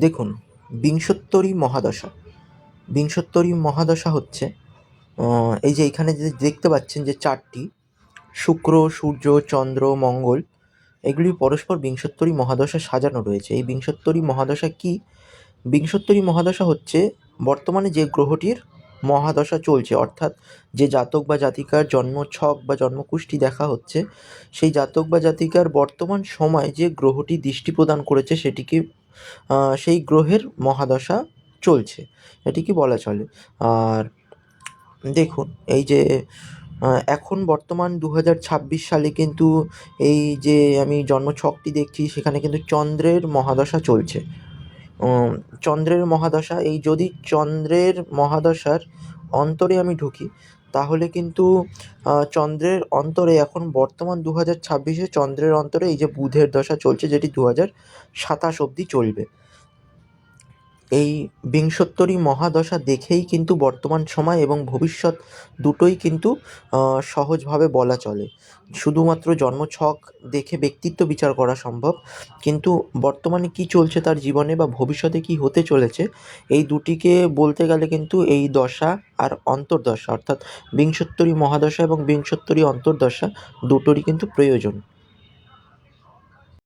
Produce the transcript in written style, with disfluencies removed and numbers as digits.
দেখুন, বিংশোত্তরী মহাদশা। বিংশোত্তরী মহাদশা হচ্ছে এই যে এখানে যে দেখতে পাচ্ছেন যে চারটি শুক্র, সূর্য, চন্দ্র, মঙ্গল, এগুলি পরস্পর বিংশোত্তরী মহাদশায় সাজানো রয়েছে। এই বিংশোত্তরী মহাদশা কী? বিংশোত্তরী মহাদশা হচ্ছে বর্তমানে যে গ্রহটির মহাদশা চলছে, অর্থাৎ যে জাতক বা জাতিকার জন্মছক বা জন্মকুষ্ঠি দেখা হচ্ছে, সেই জাতক বা জাতিকার বর্তমান সময় যে গ্রহটি দৃষ্টি প্রদান করেছে সেটিকে সেই গ্রহের মহাদশা চলছে, এটিকে বলা চলে। আর দেখুন, এই যে এখন বর্তমান 2026 সালে কিন্তু এই যে আমি জন্মছকটি দেখছি সেখানে কিন্তু চন্দ্রের মহাদশা চলছে। চন্দ্রের মহাদশা, এই যদি চন্দ্রের মহাদশার অন্তরে আমি ঢুকি তাহলে কিন্তু চন্দ্রের অন্তরে এখন বর্তমান 2026-এ চন্দ্রের অন্তরে এই যে বুধের দশা চলছে, যেটি 2027 অবধি চলবে। এই বিংশোত্তরী মহাদশা দেখেই কিন্তু বর্তমান সময় এবং ভবিষ্যৎ দুটোই কিন্তু সহজভাবে বলা চলে। শুধুমাত্র জন্মছক দেখে ব্যক্তিত্ব বিচার করা সম্ভব, কিন্তু বর্তমানে কী চলছে তার জীবনে বা ভবিষ্যতে কী হতে চলেছে, এই দুটিকে বলতে গেলে কিন্তু এই দশা আর অন্তর্দশা, অর্থাৎ বিংশোত্তরী মহাদশা এবং বিংশোত্তরী অন্তর্দশা দুটোরই কিন্তু প্রয়োজন।